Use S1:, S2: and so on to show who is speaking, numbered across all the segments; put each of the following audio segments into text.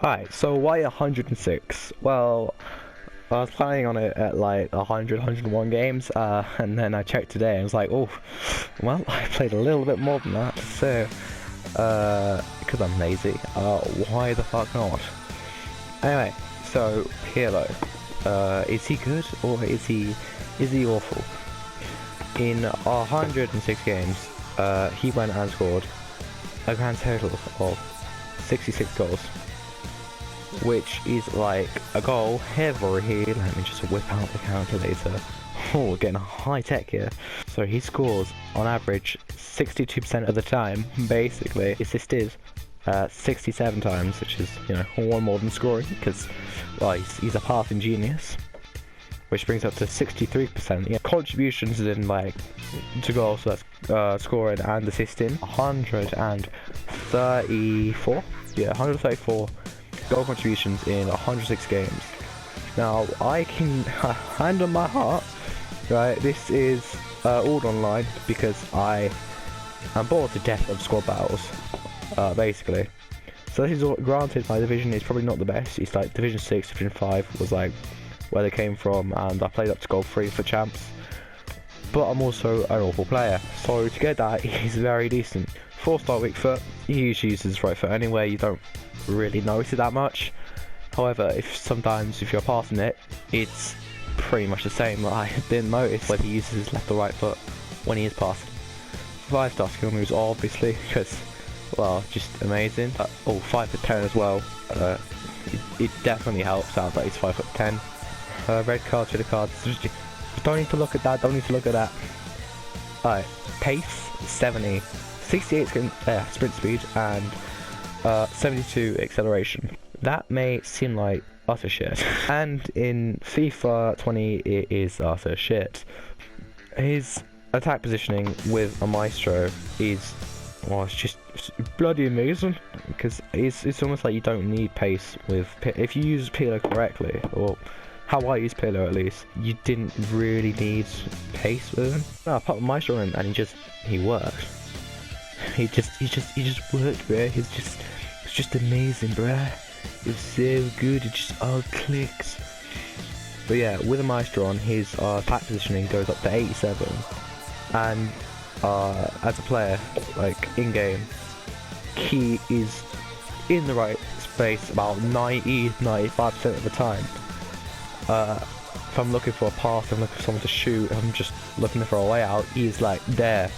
S1: Alright, so why 106? Well, I was planning on it at like 100, 101 games, and then I checked today and I was like, oh, well, I played a little bit more than that, so, because I'm lazy, why the fuck not? Anyway, so, Pirlo, is he good, or is he awful? In 106 games, he went and scored a grand total of 66 goals. Which is like a goal every, let me just whip out the calculator. Oh, we're getting high tech here. So he scores on average 62% of the time, basically. Assisted 67 times, which is, you know, one more than scoring, because, well, he's a passing genius. Which brings up to 63%. Yeah, contributions in like to goals, so that's scoring and assisting. 134. Yeah, 134 goal contributions in 106 games. Now, I can hand on my heart, right? This is all online because I am bored to death of squad battles, basically. So this is all, granted, my division is probably not the best. It's like Division 6, Division 5 was like where they came from, and I played up to Gold 3 for champs. But I'm also an awful player, so to get that, he's very decent. 4-star weak foot, he usually uses his right foot anyway, you don't really notice it that much. However, if you're passing it, it's pretty much the same. I didn't notice whether he uses his left or right foot when he is passing. 5-star skill moves, obviously, because, well, just amazing. 5'10" as well. It definitely helps out that he's 5'10". Red cards, yellow cards. Don't need to look at that. Don't need to look at that. Alright, pace 70, 68 sprint speed, and 72 acceleration. That may seem like utter shit, and in FIFA 20 it is utter shit. His attack positioning with a maestro is, well, it's bloody amazing, because it's almost like you don't need pace with if you use Pirlo correctly, or how I use Pirlo at least. You didn't really need pace with him. No, I put maestro in and he worked. He just worked, bro. It's just amazing, bruh. It's so good, it just all clicks. But yeah, with a maestro on, his attack positioning goes up to 87, and as a player, like in game, he is in the right space about 90-95% of the time. If I'm looking for a pass, I'm looking for someone to shoot, I'm just looking for a way out, he's like there.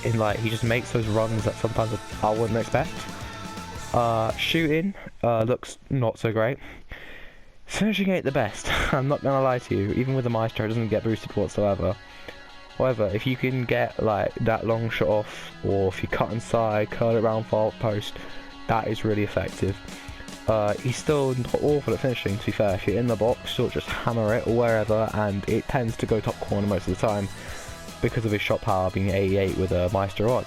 S1: He just makes those runs that sometimes I wouldn't expect. Shooting looks not so great. Finishing ain't the best. I'm not gonna lie to you. Even with the maestro, it doesn't get boosted whatsoever. However, if you can get like that long shot off, or if you cut inside, curl it around far post, that is really effective. He's still not awful at finishing, to be fair. If you're in the box, you'll just hammer it or wherever, and it tends to go top corner most of the time, because of his shot power being 88 with a maestro on.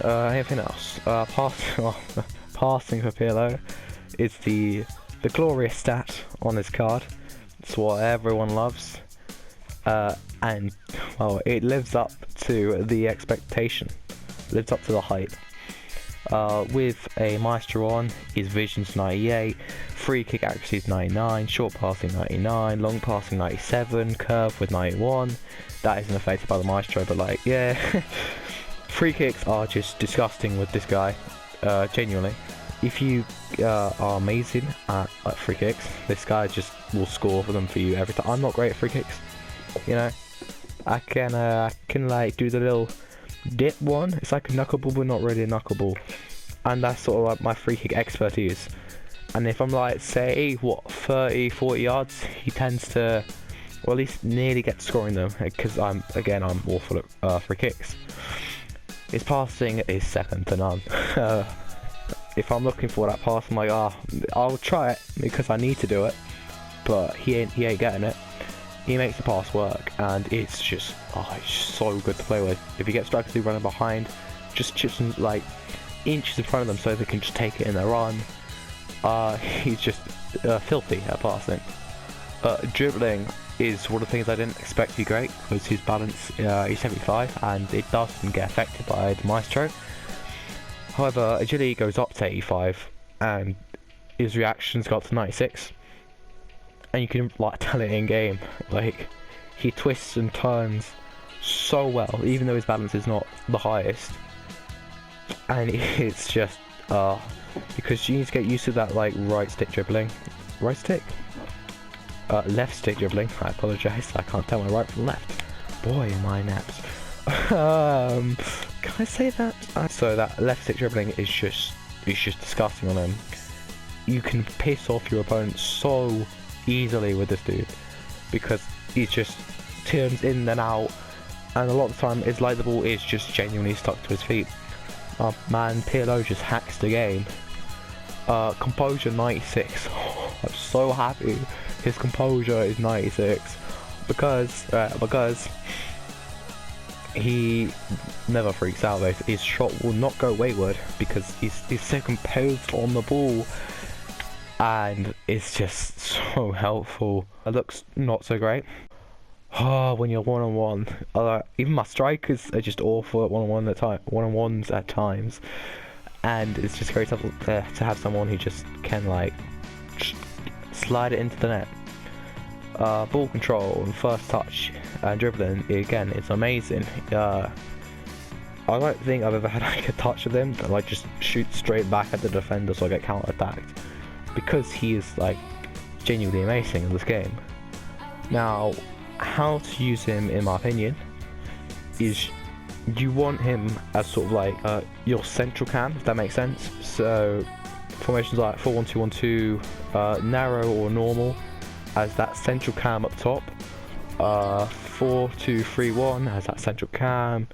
S1: Anything else? Passing for Pirlo is the glorious stat on his card. It's what everyone loves, and well, it lives up to the expectation, lives up to the hype. With a maestro on, his vision's 98, free kick accuracy is 99, short passing 99, long passing 97, curve with 91. That isn't affected by the maestro, but like, yeah. Free kicks are just disgusting with this guy, genuinely. If you are amazing at free kicks, this guy just will score for them for you every time. I'm not great at free kicks, you know. I can like do the little dip one. It's like a knuckleball, but not really a knuckleball, and that's sort of like my free kick expertise. And if I'm like, say, 30-40 yards, he tends to, well, at least nearly get scoring them, because I'm awful at free kicks. His passing is second to none. If I'm looking for that pass, I'm like, I'll try it because I need to do it, but he ain't getting it. He makes the pass work, and it's just, it's so good to play with. If he gets strikers who running behind, just chips them like inches in front of them so they can just take it in their run. He's just filthy at passing. Dribbling is one of the things I didn't expect to be great, because his balance is 75, and it doesn't get affected by the maestro. However, agility goes up to 85, and his reactions go up to 96. And you can like tell it in game. Like, he twists and turns so well, even though his balance is not the highest. And it's just because you need to get used to that like right stick dribbling. Right stick? Left stick dribbling. I apologise, I can't tell my right from left. Boy, my naps. Can I say that? So that left stick dribbling is just disgusting on him. You can piss off your opponent so easily with this dude because he just turns in and out, and a lot of the time it's like the ball is just genuinely stuck to his feet. Man, Pirlo just hacks the game. Composure 96. I'm so happy his composure is 96 because he never freaks out. His shot will not go wayward because he's so composed on the ball, and it's just so helpful. It looks not so great. When you're one-on-one, even my strikers are just awful at one-on-ones at times, and it's just great to have someone who just can like slide it into the net. Ball control and first touch and dribbling, again, it's amazing. I don't think I've ever had like a touch of him that like just shoots straight back at the defender so I get counter-attacked, because he is like genuinely amazing in this game. Now, how to use him, in my opinion, is you want him as sort of like your central cam, if that makes sense. So formations like 4-1-2-1-2, narrow or normal as that central cam up top, 4-2-3-1 as that central cam,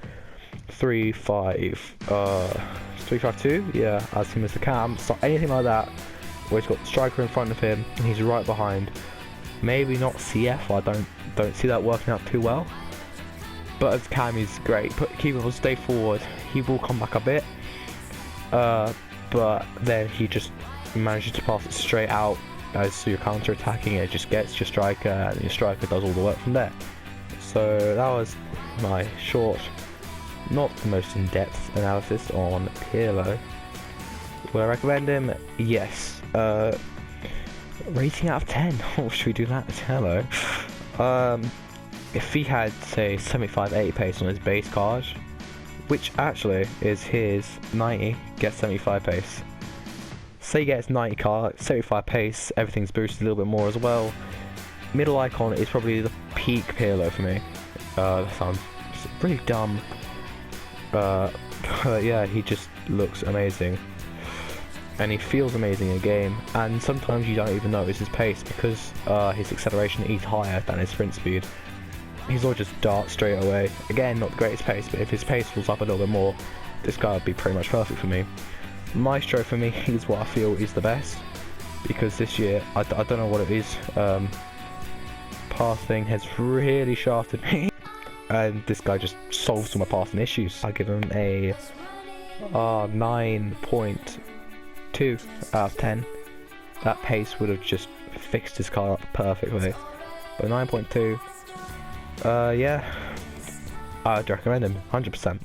S1: 3-5-2, yeah, as him as the cam. So anything like that where he's got the striker in front of him and he's right behind. Maybe not CF, I don't see that working out too well, but as cam he's great. Keeper will stay forward, he will come back a bit, but then he just manages to pass it straight out as you're counter-attacking. It just gets your striker, and your striker does all the work from there. So that was my short, not the most in-depth analysis on Pirlo. Would I recommend him? Yes. Rating out of 10. Oh, should we do that? Hello. If he had, say, 75-80 pace on his base card, which actually is his 90, gets 75 pace. Say he gets 90 card, 75 pace, everything's boosted a little bit more as well. Middle icon is probably the peak Pirlo for me. That sounds really dumb. But yeah, he just looks amazing. And he feels amazing in a game, and sometimes you don't even notice his pace because his acceleration is higher than his sprint speed. He's all just dart straight away. Again, not the greatest pace, but if his pace was up a little bit more, this guy would be pretty much perfect for me. Maestro for me is what I feel is the best, because this year, I don't know what it is, passing has really shafted me, and this guy just solves all my passing issues. I give him a 9.2 out of 10. That pace would have just fixed his car up perfectly. But 9.2, yeah, I'd recommend him 100%.